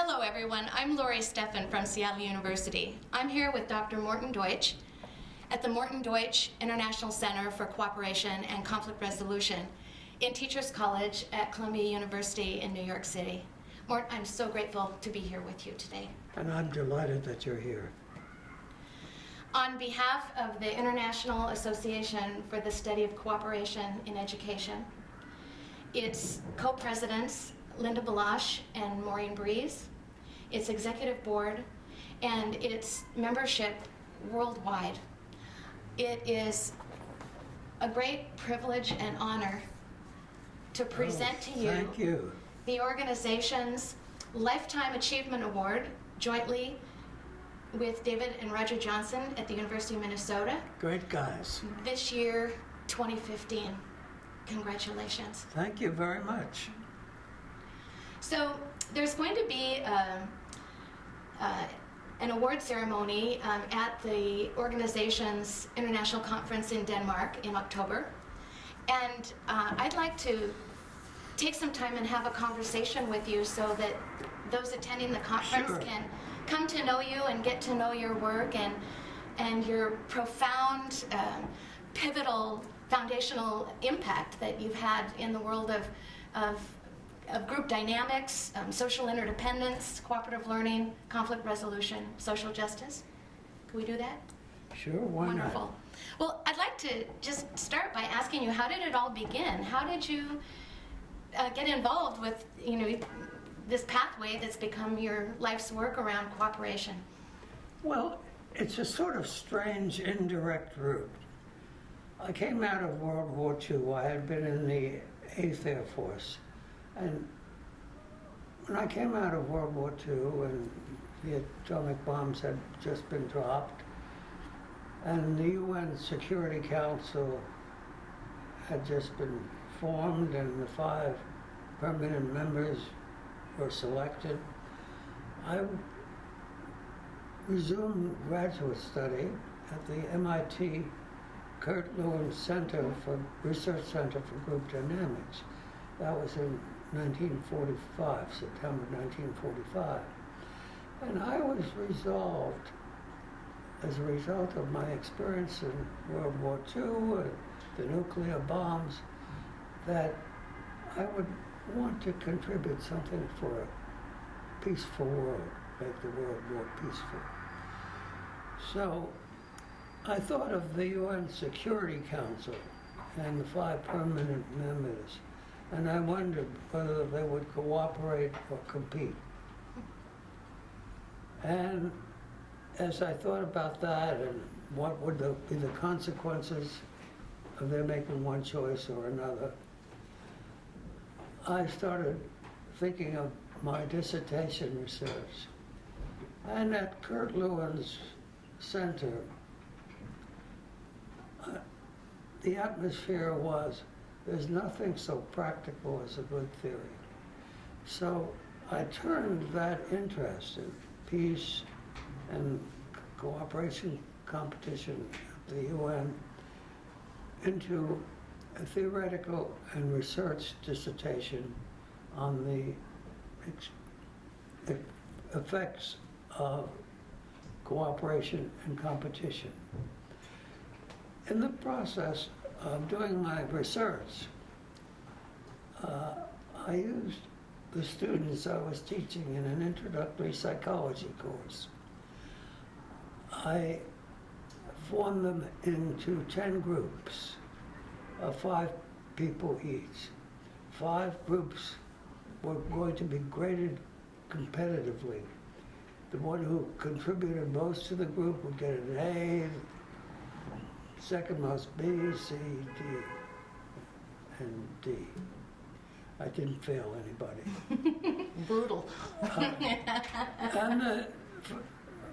Hello everyone, I'm Laurie Stevahn from Seattle University. I'm here with Dr. Morton Deutsch at the Morton Deutsch International Center for Cooperation and Conflict Resolution in Teachers College at Columbia University in New York City. Mort, I'm so grateful to be here with you today. And I'm delighted that you're here. On behalf of the International Association for the Study of Cooperation in Education, its co-presidents Linda Balash and Maureen Breeze, its executive board, and its membership worldwide, it is a great privilege and honor to present to you, thank you the organization's Lifetime Achievement Award, jointly with David and Roger Johnson at the University of Minnesota. Great guys. This year, 2015. Congratulations. Thank you very much. So there's going to be an award ceremony at the organization's international conference in Denmark in October. And I'd like to take some time and have a conversation with you so that those attending the conference Sure. can come to know you and get to know your work and your profound, pivotal, foundational impact that you've had in the world of group dynamics, social interdependence, cooperative learning, conflict resolution, social justice. Can we do that? Sure, why Wonderful. not? Well, I'd like to just start by asking you, how did it all begin? How did you get involved with, this pathway that's become your life's work around cooperation? Well, it's a sort of strange indirect route. I came out of World War II. I had been in the 8th Air Force. And when I came out of World War II and the atomic bombs had just been dropped, and the UN Security Council had just been formed and the 5 permanent members were selected, I resumed graduate study at the MIT Kurt Lewin Research Center for Group Dynamics. That was in 1945, September 1945. And I was resolved, as a result of my experience in World War II and the nuclear bombs, that I would want to contribute something for a peaceful world, make the world more peaceful. So I thought of the UN Security Council and the 5 permanent members, and I wondered whether they would cooperate or compete. And as I thought about that and what would be the consequences of their making one choice or another, I started thinking of my dissertation research. And at Kurt Lewin's center, the atmosphere was, there's nothing so practical as a good theory. So I turned that interest in peace and cooperation competition at the UN into a theoretical and research dissertation on the effects of cooperation and competition. In the process of doing my research, I used the students I was teaching in an introductory psychology course. I formed them into 10 groups of 5 people each. 5 groups were going to be graded competitively. The one who contributed most to the group would get an A, second most B, C, D, and D. I didn't fail anybody. Brutal. And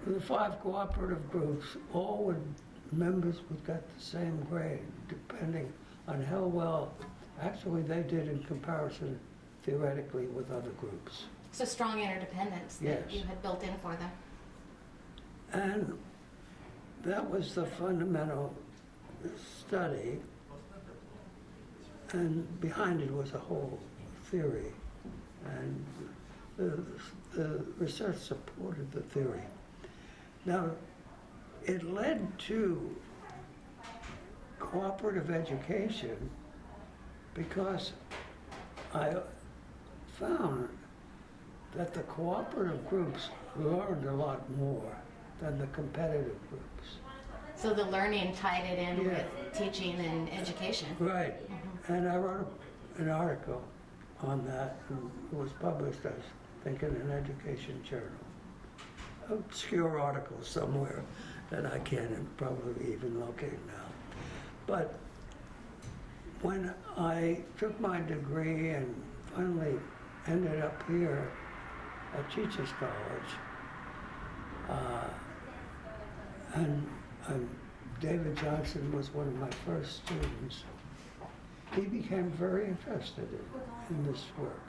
the 5 cooperative groups, members would get the same grade, depending on how well actually they did in comparison theoretically with other groups. So strong interdependence that you had built in for them. And that was the fundamental study, and behind it was a whole theory. And the research supported the theory. Now, it led to cooperative education because I found that the cooperative groups learned a lot more than the competitive groups. So the learning tied it in Yeah. with teaching and education. Right. And I wrote an article on that, and it was published, I think, in an education journal. Obscure article somewhere that I can't probably even locate now. But when I took my degree and finally ended up here at Teachers College, and David Johnson was one of my first students, he became very interested in this work.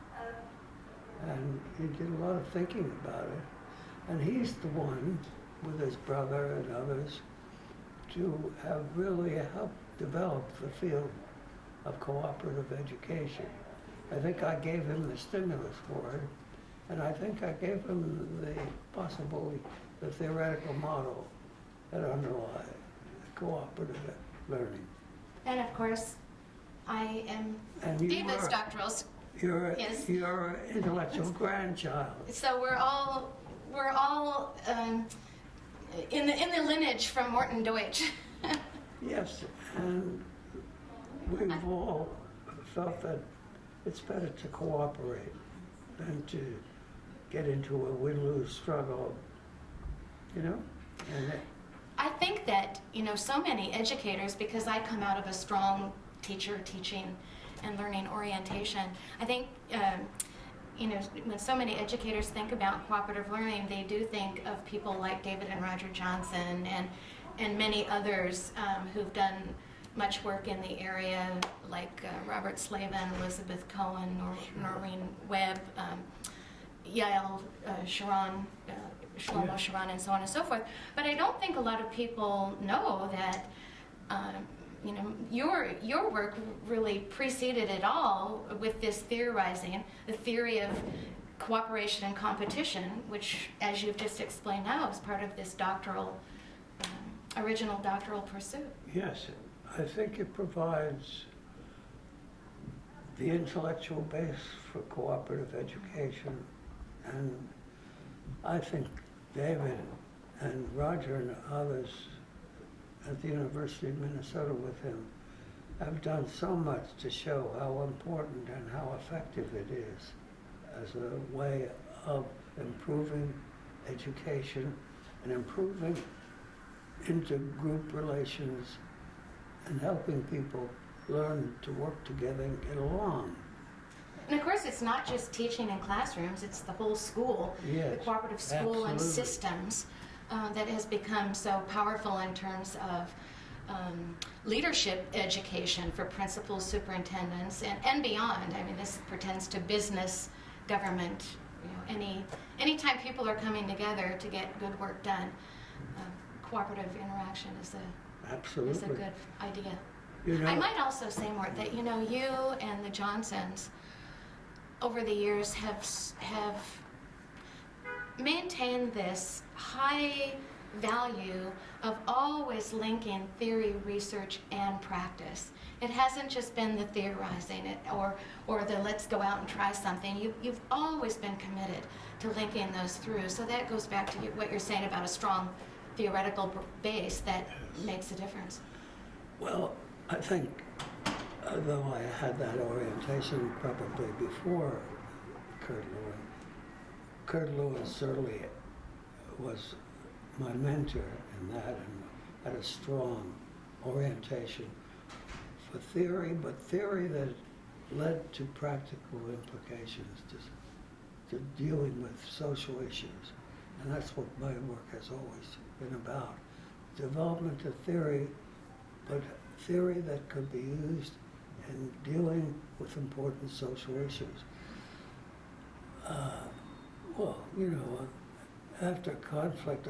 And he did a lot of thinking about it. And he's the one, with his brother and others, to have really helped develop the field of cooperative education. I think I gave him the stimulus for it, and I think I gave him the theoretical model that underlies cooperative learning. And of course, I am David's doctoral. You're Yes. an intellectual grandchild. So we're all in the lineage from Morton Deutsch. Yes, and we've all felt that it's better to cooperate than to get into a win-lose struggle, you know? And I think that, so many educators, because I come out of a strong teacher teaching and learning orientation, I think, when so many educators think about cooperative learning, they do think of people like David and Roger Johnson and many others who've done much work in the area, like Robert Slavin, Elizabeth Cohen, Noreen Webb, Yael Sharon, Shlomo Sharon, and so on and so forth. But I don't think a lot of people know that your work really preceded it all with this theorizing, the theory of cooperation and competition, which, as you've just explained now, is part of this original doctoral pursuit. yes, I think it provides the intellectual base for cooperative education, and I think David and Roger and others at the University of Minnesota with him have done so much to show how important and how effective it is as a way of improving education and improving intergroup relations and helping people learn to work together and get along. And of course, it's not just teaching in classrooms, it's the whole school, Yes, the cooperative school and absolutely. systems that has become so powerful in terms of leadership education for principals, superintendents, and beyond. I mean, this pertains to business, government, anytime people are coming together to get good work done, cooperative interaction is Absolutely. a good idea. You know, I might also say, Mort, that you and the Johnsons over the years have maintained this high value of always linking theory, research, and practice. It hasn't just been the theorizing or the let's go out and try something. You've always been committed to linking those through. So that goes back to what you're saying about a strong theoretical base that makes a difference. well, I think, though I had that orientation probably before Kurt Lewis certainly was my mentor in that and had a strong orientation for theory, but theory that led to practical implications to dealing with social issues. And that's what my work has always been about. Development of theory, but theory that could be used in dealing with important social issues. After conflict,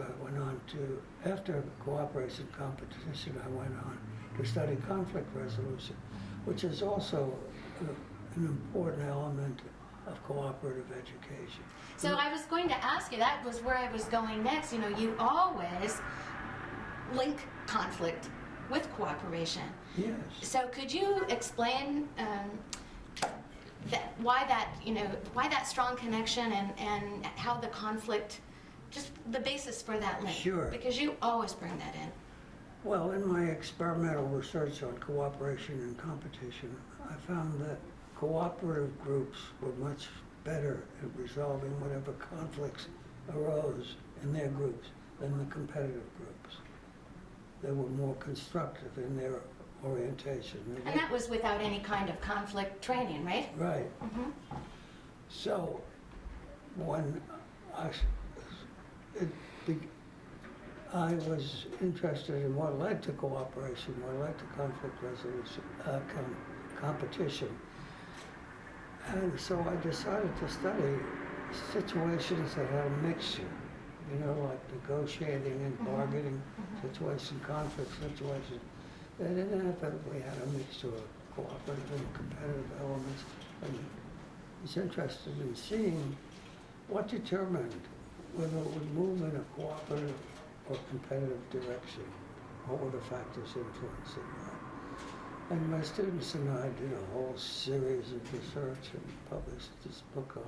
after cooperation competition, I went on to study conflict resolution, which is also an important element of cooperative education. So I was going to ask you, that was where I was going next. You know, you always link conflict with cooperation. Yes. So could you explain why that strong connection and how the conflict, just the basis for that link? Sure. Because you always bring that in. Well, in my experimental research on cooperation and competition, I found that cooperative groups were much better at resolving whatever conflicts arose in their groups than the competitive groups. They were more constructive in their orientation. And that was without any kind of conflict training, right? Right. Mm-hmm. So when I was interested in what led to cooperation, what led to conflict resolution, competition. And so I decided to study situations that had a mixture, you know, like negotiating and bargaining situation, conflict situation, that inevitably had a mixture of cooperative and competitive elements. And I was interested in seeing what determined whether it would move in a cooperative or competitive direction. What were the factors influencing that? And my students and I did a whole series of research and published this book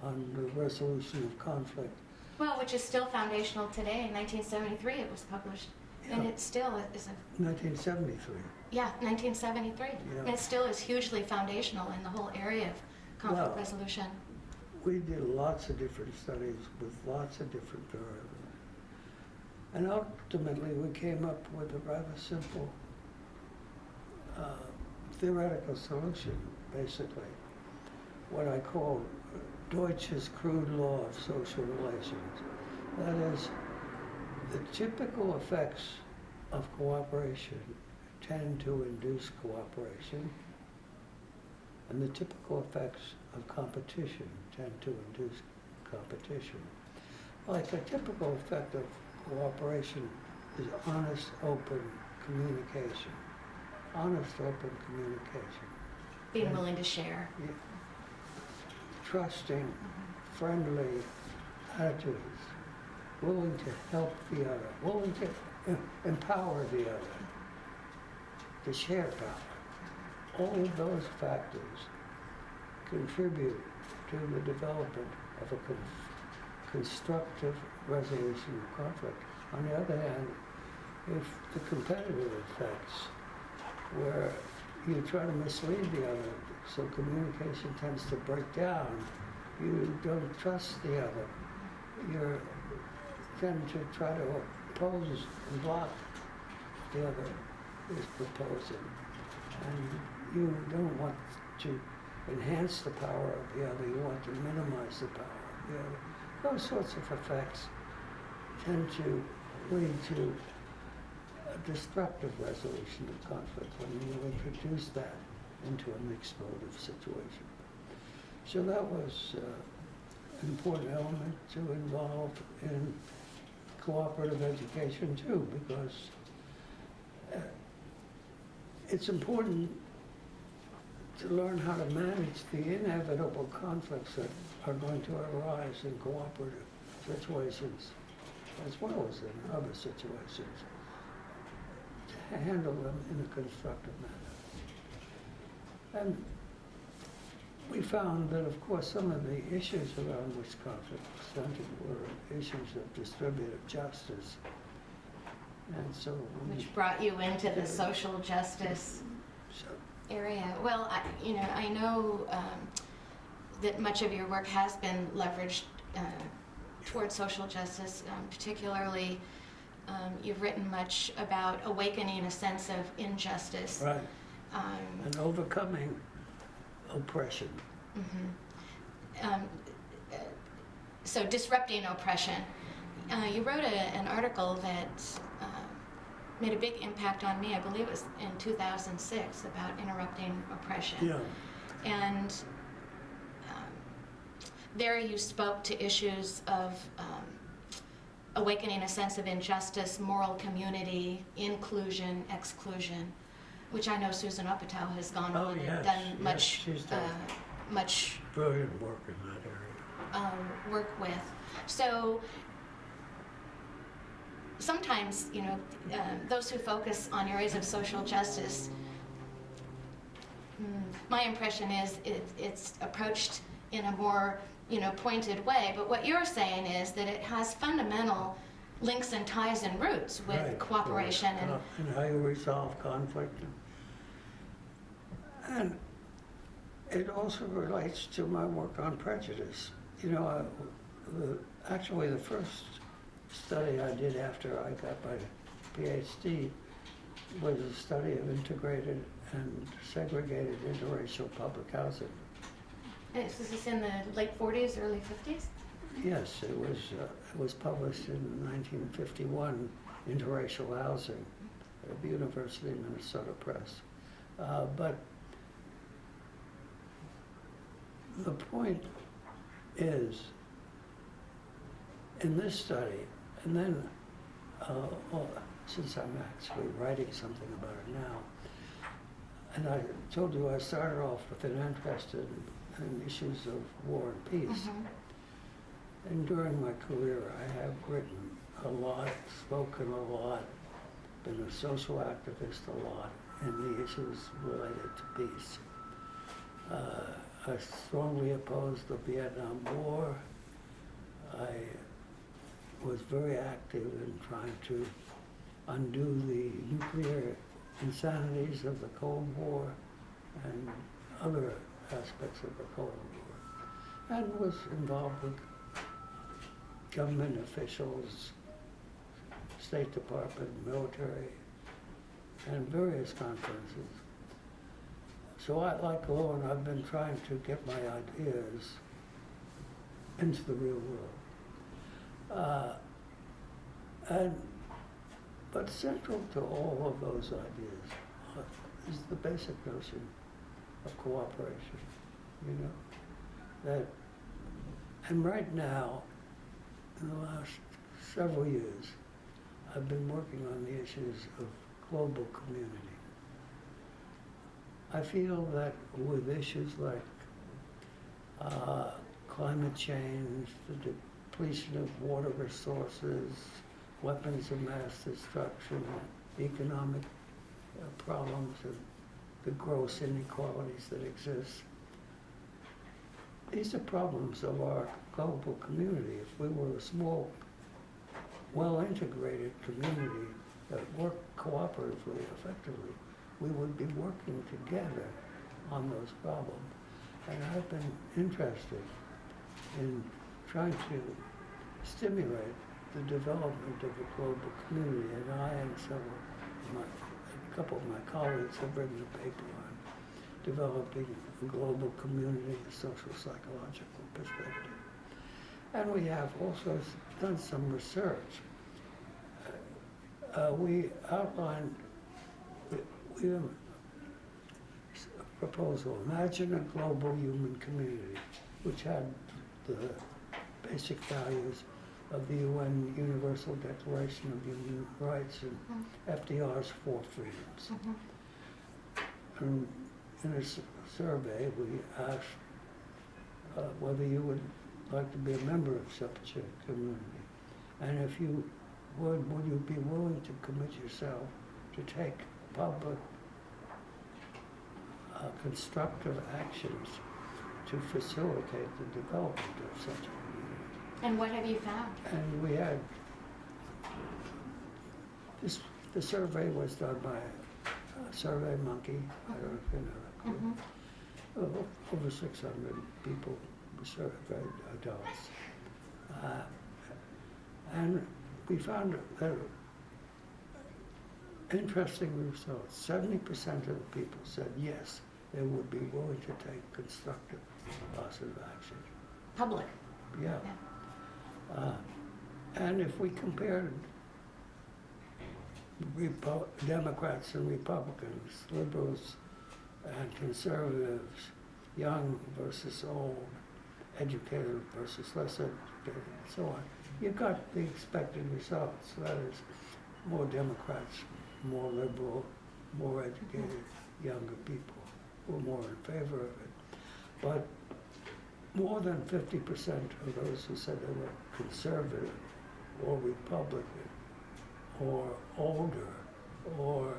on the resolution of conflict. Well, which is still foundational today. In 1973 it was published. Yeah. And it still is 1973. 1973. Yeah. And it still is hugely foundational in the whole area of conflict Well, resolution. We did lots of different studies with lots of different variables. And ultimately we came up with a rather simple theoretical solution, basically. What I call Deutsch's crude law of social relations. That is, the typical effects of cooperation tend to induce cooperation, and the typical effects of competition tend to induce competition. Like the typical effect of cooperation is honest, open communication. Honest, open communication. Being willing to share. Yeah. Trusting, friendly attitudes, willing to help the other, willing to empower the other, to share power. All of those factors contribute to the development of a constructive resolution of conflict. On the other hand, if the competitive effects, where you try to mislead the other, so communication tends to break down, you don't trust the other, you tend to try to oppose and block the other is proposing. And you don't want to enhance the power of the other, you want to minimize the power of the other. Those sorts of effects tend to lead to a destructive resolution of conflict when you introduce that into a mixed motive situation. So that was an important element to involve in cooperative education too, because it's important to learn how to manage the inevitable conflicts that are going to arise in cooperative situations as well as in other situations, to handle them in a constructive manner. And we found that, of course, some of the issues around which conflict was centered were issues of distributive justice. And so Which brought you into the social justice area. Well, I know that much of your work has been leveraged towards social justice, particularly you've written much about awakening a sense of injustice. Right. And overcoming oppression. Mm-hmm. So disrupting oppression. You wrote an article that made a big impact on me. I believe it was in 2006 about interrupting oppression. Yeah. And there you spoke to issues of awakening a sense of injustice, moral community, inclusion, exclusion, which I know Susan Opatow has gone on and done much much Brilliant work in that area. work with. So sometimes, those who focus on areas of social justice, my impression is it's approached in a more, pointed way. But what you're saying is that it has fundamental links and ties and roots with Right. cooperation And how you resolve conflict. And it also relates to my work on prejudice. Actually the first study I did after I got my PhD was a study of integrated and segregated interracial public housing. Is this in the late 40s, early 50s? Yes, it was published in 1951, Interracial Housing, at the University of Minnesota Press. But the point is, in this study, and then since I'm actually writing something about it now, and I told you I started off with an interest in issues of war and peace. Mm-hmm. And during my career, I have written a lot, spoken a lot, been a social activist a lot in the issues related to peace. I strongly opposed the Vietnam War. I was very active in trying to undo the nuclear insanities of the Cold War and other aspects of the Cold War, and was involved with government officials, State Department, military, and various conferences. So like Owen, I've been trying to get my ideas into the real world. But central to all of those ideas is the basic notion of cooperation, and right now, in the last several years, I've been working on the issues of global community. I feel that with issues like climate change, the depletion of water resources, weapons of mass destruction, economic problems, and the gross inequalities that exist, these are problems of our global community. If we were a small, well-integrated community that worked cooperatively, effectively, we would be working together on those problems. And I've been interested in trying to stimulate the development of a global community, and I and a couple of my colleagues have written a paper on developing a global community, a social psychological perspective. And we have also done some research. We outlined, we have a proposal, imagine a global human community, which had the basic values of the UN Universal Declaration of Human Rights and FDR's 4 freedoms. Mm-hmm. And in a survey, we asked whether you would like to be a member of such a community. And if you would you be willing to commit yourself to take public constructive actions to facilitate the development of such a community? And what have you found? And we had, the survey was done by Survey Monkey, I don't know if you know that group. Mm-hmm. Over 600 people surveyed, adults. And we found that interesting results. 70% of the people said yes, they would be willing to take constructive, positive action. Public. Yeah. And if we compared Democrats and Republicans, liberals and conservatives, young versus old, educated versus less educated, and so on, you got the expected results. That is, more Democrats, more liberal, more educated, younger people were more in favor of it. But more than 50% of those who said they were conservative or Republican or older or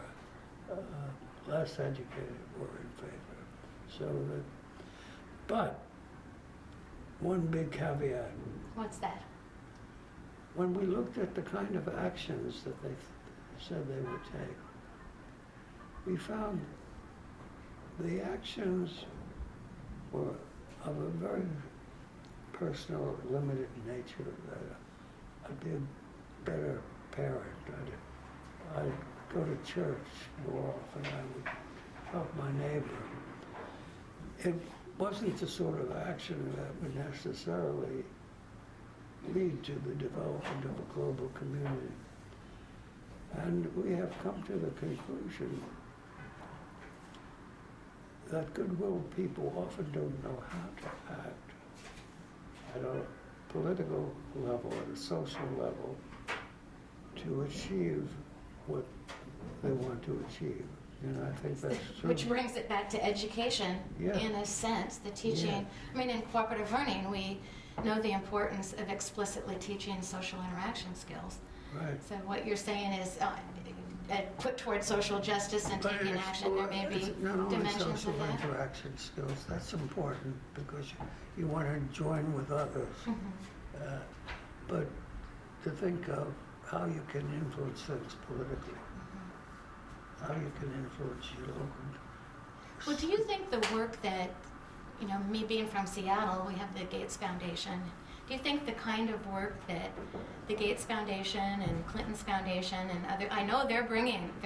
less educated were in favor. So that, but one big caveat. What's that? When we looked at the kind of actions that they said they would take, we found the actions were of a very personal, limited nature. That I'd be a better parent. I'd go to church more often. I would help my neighbor. It wasn't the sort of action that would necessarily lead to the development of a global community. And we have come to the conclusion that goodwill people often don't know how to act at a political level, at a social level, to achieve what they want to achieve. And I think that's true. Which brings it back to education, Yeah. in a sense, the teaching. Yeah. I mean, in cooperative learning, we know the importance of explicitly teaching social interaction skills. Right. So what you're saying is put towards social justice and But taking it's action, there may be it's not only dimensions social of that. interaction skills, that's important because you want to join with others. Mhm. But to think of how you can influence things politically, how you can influence your local. Well, do you think the work that, you know, me being from Seattle, we have the Gates Foundation. Do you think the kind of work that the Gates Foundation and Clinton's Foundation and other, I know they're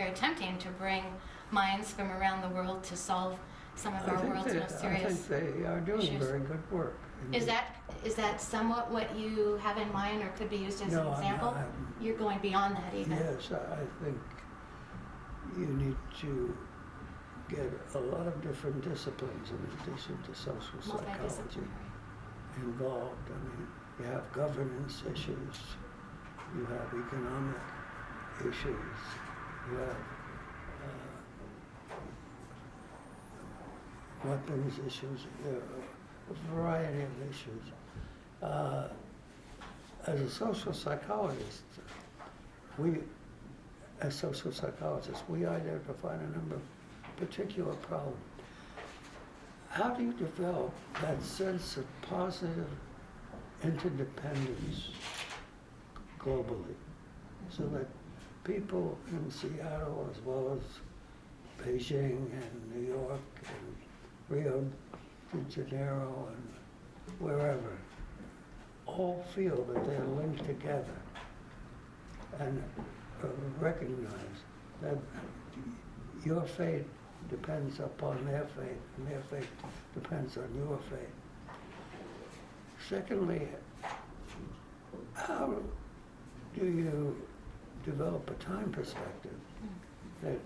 attempting to bring minds from around the world to solve some of our world's most I serious think they are doing issues. very good work. Is that somewhat what you have in mind or could be used as an example? You're going beyond that even. Yes, I think you need to get a lot of different disciplines in addition to social psychology Multidisciplinary. involved. I mean, you have governance issues, you have economic issues, you have weapons issues, a variety of issues. As a social psychologist, as social psychologists, we identified a number of particular problems. How do you develop that sense of positive interdependence globally so that people in Seattle as well as Beijing and New York and Rio de Janeiro and wherever all feel that they're linked together and recognize that your fate depends upon their fate, and their fate depends on your fate. Secondly, how do you develop a time perspective that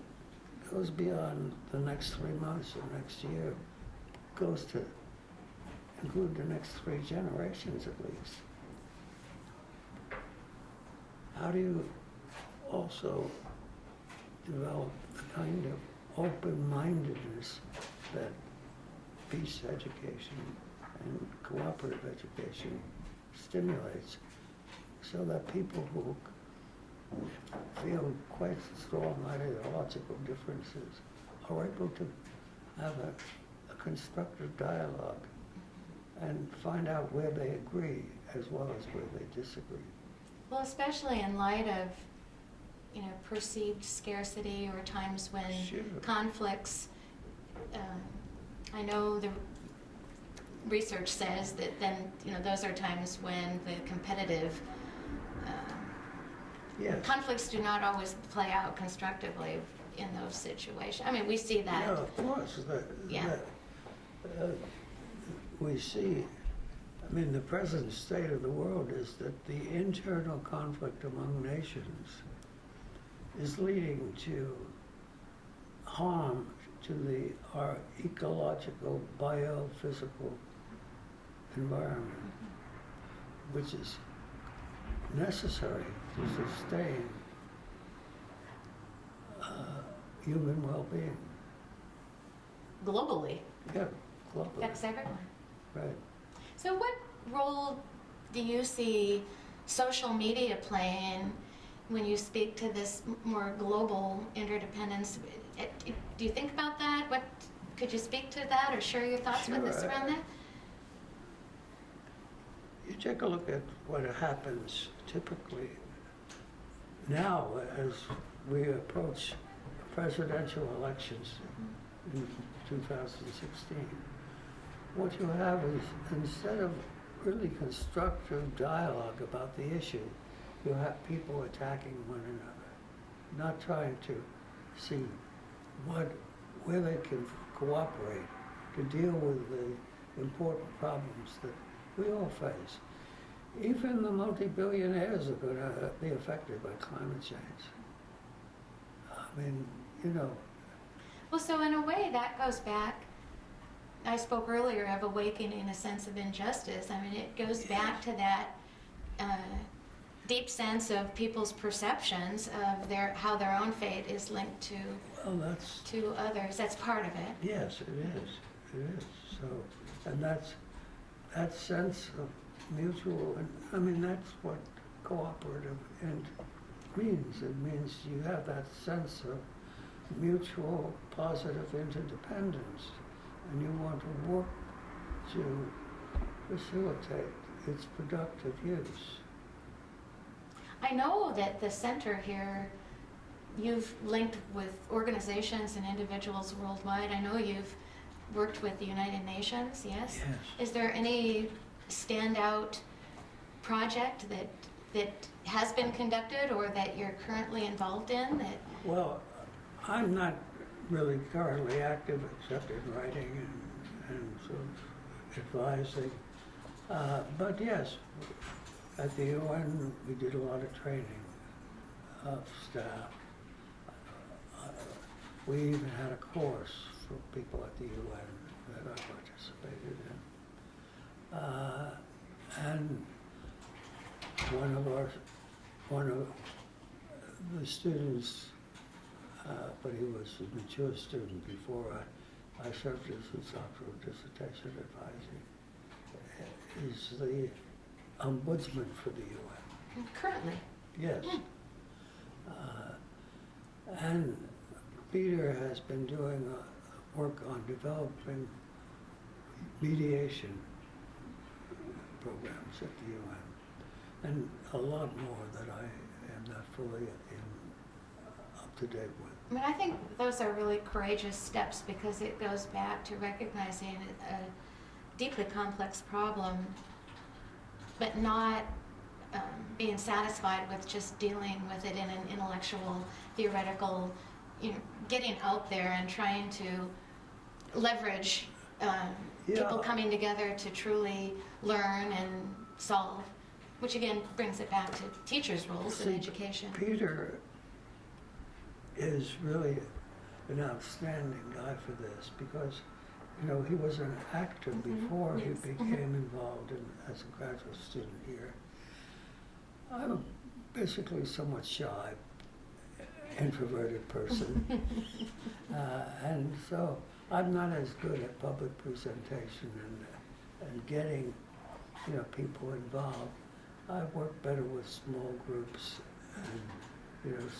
goes beyond the next 3 months or next year, goes to include the next 3 generations at least? How do you also develop the kind of open-mindedness that peace education and cooperative education stimulates, so that people who feel quite strong ideological differences are able to have a constructive dialogue and find out where they agree as well as where they disagree. Well, especially in light of, you know, perceived scarcity or times when Sure. conflicts, I know the research says that then, you know, those are times when the competitive Yes. conflicts do not always play out constructively in those situations. I mean, we see that. Yeah, of course. Yeah. We see, I mean, the present state of the world is that the internal conflict among nations is leading to harm to our ecological, biophysical environment, which is necessary to sustain human well-being. Globally. Yeah, globally. Affects everyone. Right. So what role do you see social media playing when you speak to this more global interdependence? Do you think about that? Could you speak to that or share your thoughts with us Sure. around that? You take a look at what happens typically now as we approach presidential elections in 2016. What you have is, instead of really constructive dialogue about the issue, you have people attacking one another, not trying to see where they can cooperate to deal with the important problems that we all face. Even the multi-billionaires are going to be affected by climate change. I mean, you know. Well, so in a way that goes back, I spoke earlier of awakening a sense of injustice. I mean, it goes back to that deep sense of people's perceptions of how their own fate is linked to others. That's part of it. Yes, it is. It is. So, and that sense of mutual, and I mean, that's what cooperative means. It means you have that sense of mutual positive interdependence, and you want to work to facilitate its productive use. I know that the center here, you've linked with organizations and individuals worldwide. I know you've worked with the United Nations, yes? Yes. Is there any standout project that has been conducted or that you're currently involved in? Well, I'm not really currently active except in writing and sort of advising. But yes, at the UN we did a lot of training of staff. We even had a course for people at the UN that I participated in. And one of the students, but he was a mature student before I served as his doctoral dissertation advisor, is the ombudsman for the UN. Currently? Yes. And Peter has been doing work on developing mediation programs at the UN, and a lot more that I am not fully up to date with. I mean, I think those are really courageous steps because it goes back to recognizing a deeply complex problem, but not being satisfied with just dealing with it in an intellectual, theoretical, getting out there and trying to leverage people coming together to truly learn and solve, which again brings it back to teachers' roles in education. Peter is really an outstanding guy for this because, he was an actor before he became involved as a graduate student here. I'm basically somewhat shy, introverted person, and so I'm not as good at public presentation and getting, people involved. I work better with small groups and,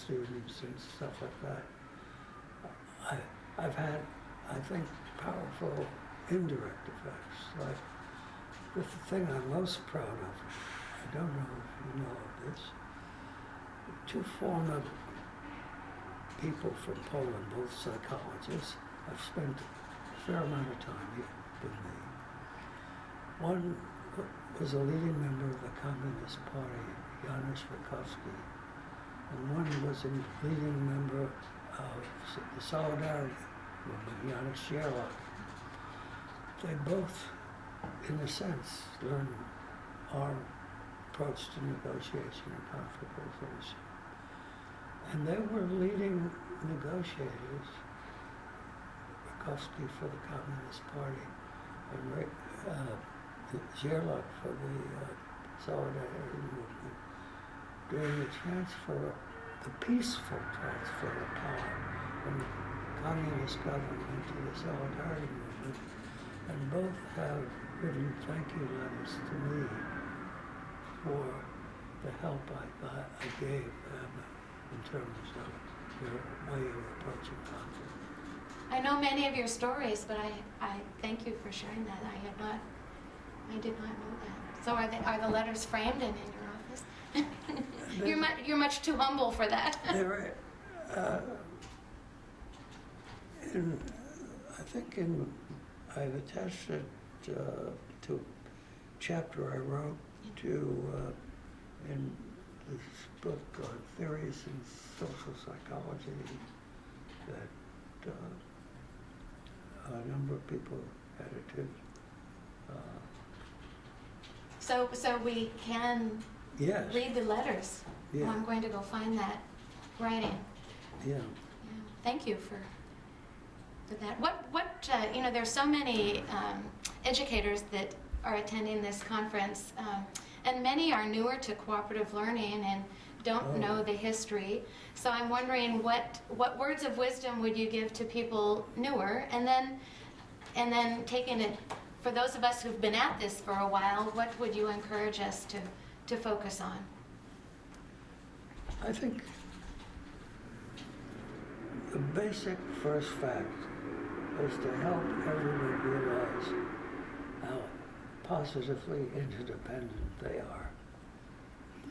students and stuff like that. I've had, I think, powerful indirect effects. Like the thing I'm most proud of, I don't know if you know of this, two former people from Poland, both psychologists, have spent a fair amount of time here with me. One was a leading member of the Communist Party, Janusz Rakowski, and one was a leading member of the Solidarity movement, Janusz Sierlak. They both, in a sense, learned our approach to negotiation and conflict resolution. And they were leading negotiators, Rakowski for the Communist Party, and Sierlak for the Solidarity movement, during the transfer, the peaceful transfer of power from the communist government to the Solidarity movement and both have written thank you letters to me for the help I gave them in terms of their way of approaching conflict. I know many of your stories, but I thank you for sharing that. I did not know that. So are the letters framed and in your office? You're much too humble for that. They're, I think I've attached it to a chapter I wrote in this book on theories in social psychology that a number of people edited. So we can Yes. read the letters. Yeah. Well, I'm going to go find that writing. Yeah. Yeah. Thank you for that. There's so many educators that are attending this conference, and many are newer to cooperative learning and don't know the history. So I'm wondering what words of wisdom would you give to people newer, and then taking it for those of us who've been at this for a while, what would you encourage us to focus on? I think the basic first fact is to help everyone realize how positively interdependent they are.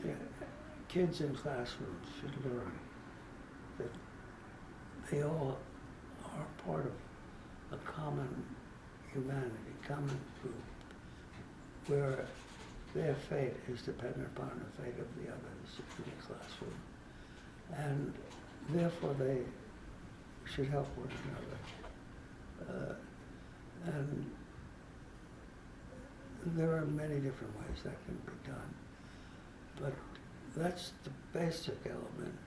Yeah. Kids in classrooms should learn that they all are part of a common humanity, common group, where their fate is dependent upon the fate of the others in the classroom. And therefore they should help one another. And there are many different ways that can be done. But that's the basic element.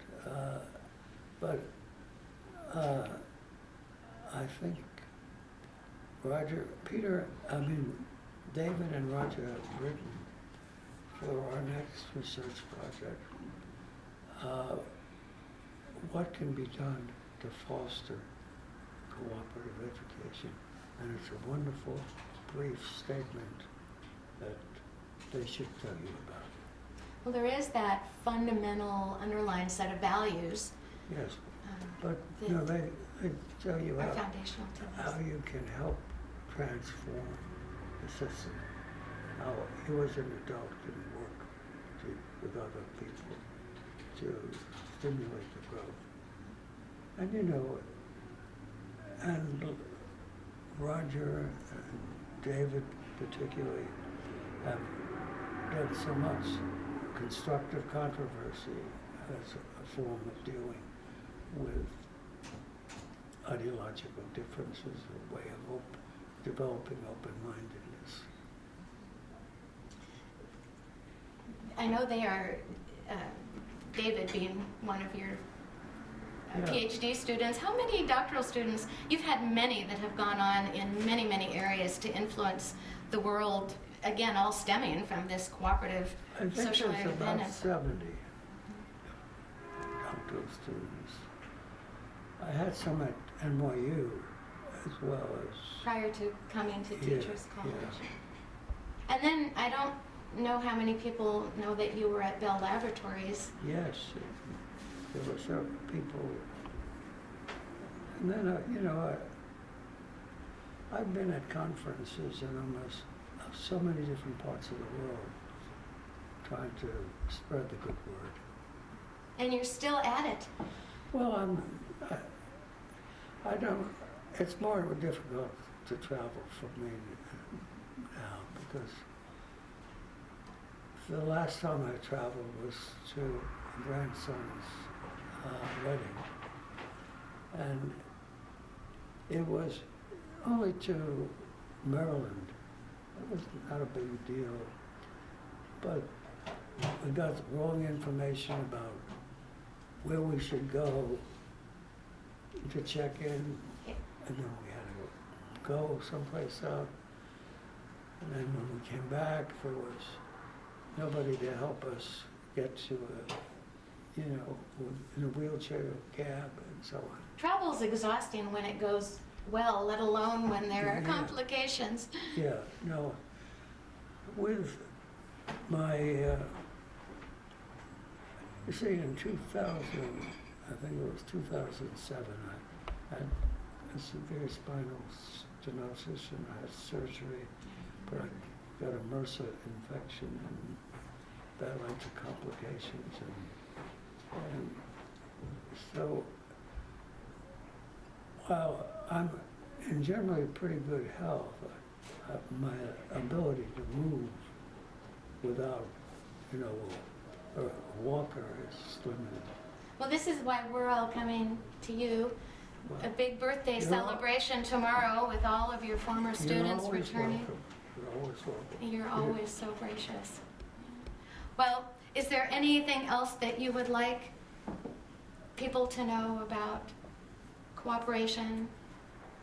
I think David and Roger have written for our next research project what can be done to foster cooperative education. And it's a wonderful, brief statement that they should tell you about. Well, there is that fundamental underlying set of values. Yes, but they tell you are foundational to this. how you can help transform the system, how you as an adult can work with other people to stimulate the growth. And and Roger and David particularly have done so much constructive controversy as a form of dealing with ideological differences, a way of developing open-mindedness. I know they are, David being one of your PhD students. How many doctoral students? You've had many that have gone on in many, many areas to influence the world, again, all stemming from this cooperative social interdependence. I think there's about 70 doctoral students. I had some at NYU as well as... Prior to coming to Teachers College. Yeah. And then I don't know how many people know that you were at Bell Laboratories. Yes, there were several people. And then, I've been at conferences in almost so many different parts of the world trying to spread the good word. And you're still at it. Well, I don't, it's more difficult to travel for me now because the last time I traveled was to a grandson's wedding. And it was only to Maryland. It was not a big deal. But we got the wrong information about where we should go to check in, and then we had to go someplace else. And then when we came back, there was nobody to help us get to in a wheelchair cab and so on. Travel's exhausting when it goes well, let alone when there are Yeah. complications. Yeah, no. With my, you see, in 2000, I think it was 2007, I had a severe spinal stenosis and I had surgery, but I got a MRSA infection and that led to complications. And so, while I'm in generally pretty good health, my ability to move without, you know, a walker is limited. Well, this is why we're all coming to you. Well, A big birthday you're celebration tomorrow with all of your former students You're always returning. welcome. You're always welcome. You're always so gracious. Well, is there anything else that you would like people to know about cooperation,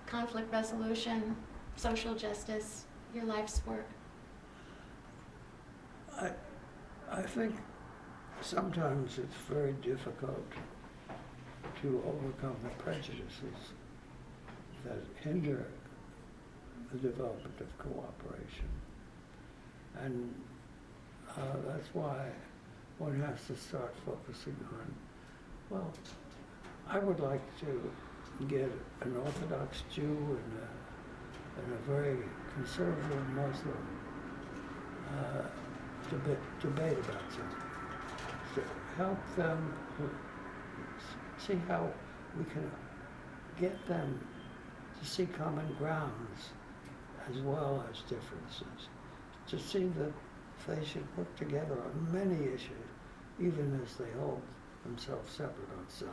conflict resolution, social justice, your life's work? I think sometimes it's very difficult to overcome the prejudices that hinder the development of cooperation. And that's why one has to start focusing on, well, I would like to get an Orthodox Jew and a very conservative Muslim debate about something. To help them see how we can get them to see common grounds as well as differences. To see that they should work together on many issues, even as they hold themselves separate on some.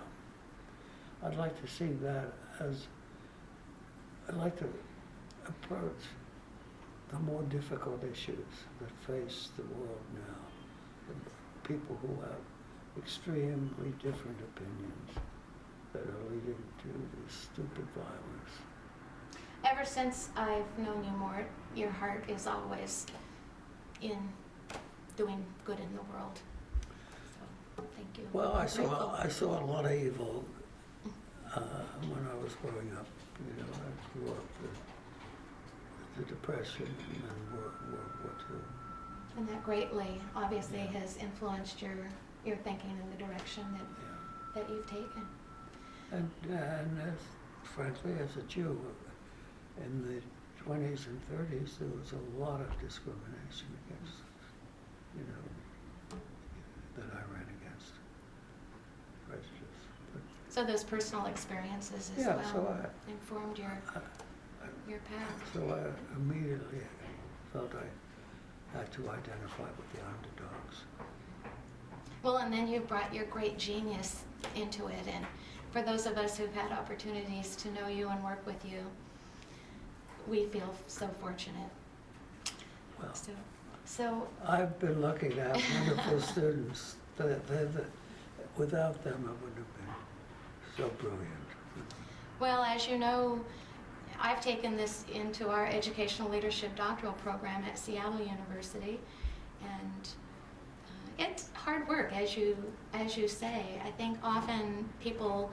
I'd like to see that as, I'd like to approach the more difficult issues that face the world now. The people who have extremely different opinions that are leading to this stupid violence. Ever since I've known you, Mort, your heart is always in doing good in the world. So, thank you. Well, I'm grateful. I saw a lot of evil when I was growing up. You know, I grew up with the Depression and World War II. And that greatly, obviously, has influenced your thinking in the direction that you've taken. And as, frankly, as a Jew, in the 20s and 30s, there was a lot of discrimination against, you know, that I ran against, prejudice. But, So those personal experiences as yeah, well so informed your path. So I immediately felt I had to identify with the underdogs. Well, and then you brought your great genius into it. And for those of us who've had opportunities to know you and work with you, we feel so fortunate. Well, So I've been lucky to have wonderful students. Without them, I wouldn't have been so brilliant. well, as you know, I've taken this into our educational leadership doctoral program at Seattle University, and it's hard work, as you say. I think often people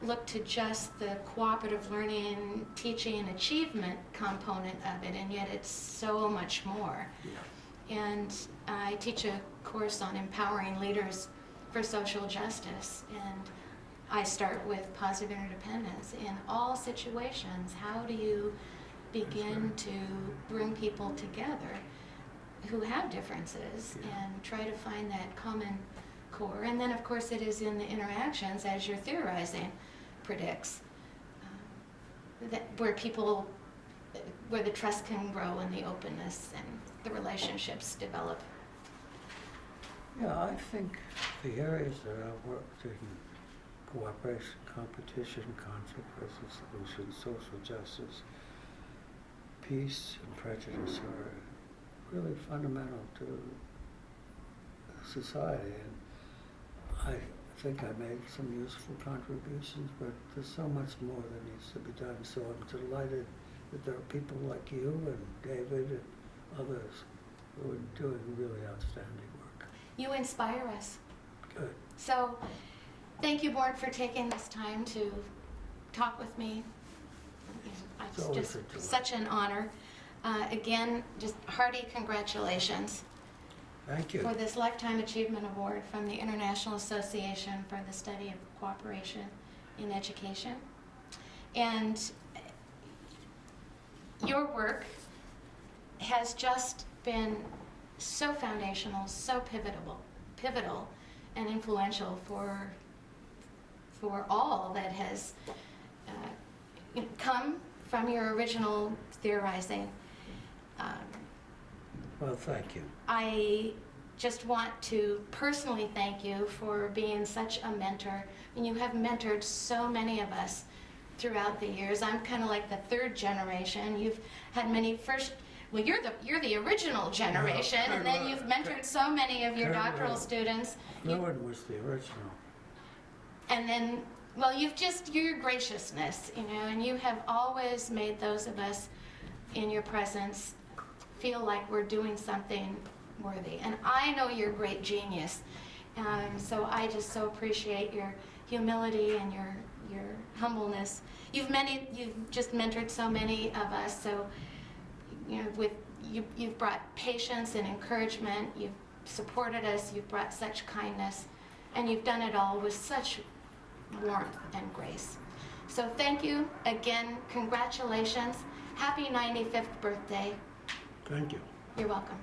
look to just the cooperative learning, teaching, and achievement component of it, and yet it's so much more. Yeah. And I teach a course on empowering leaders for social justice, and I start with positive interdependence. In all situations, how do you begin to bring people together who have differences and try to find that common core? And then, of course, it is in the interactions, as you're theorizing, predicts, where the trust can grow and the openness and the relationships develop. Yeah, I think the areas that I worked in, cooperation, competition, conflict resolution, social justice, peace, and prejudice are really fundamental to society. And I think I made some useful contributions, but there's so much more that needs to be done. So I'm delighted that there are people like you and David and others who are doing really outstanding work. You inspire us. Good. So, thank you, Mort, for taking this time to talk with me. It's It's always just a joy. such an honor. Again, just hearty congratulations Thank you. for this Lifetime Achievement Award from the International Association for the Study of Cooperation in Education. And your work has just been so foundational, so pivotal and influential for all that has come from your original theorizing. Well, thank you. I just want to personally thank you for being such a mentor. And you have mentored so many of us throughout the years. I'm kind of like the third generation. You've had many well, you're the original generation, and then you've mentored so many of your doctoral students. No one was the original. And then, well, your graciousness, and you have always made those of us in your presence feel like we're doing something worthy. And I know you're a great genius, so I just so appreciate your humility and your humbleness. You've just mentored so many of us, so you've brought patience and encouragement. You've supported us. You've brought such kindness, and you've done it all with such warmth and grace. So thank you again. Congratulations. Happy 95th birthday. Thank you. You're welcome.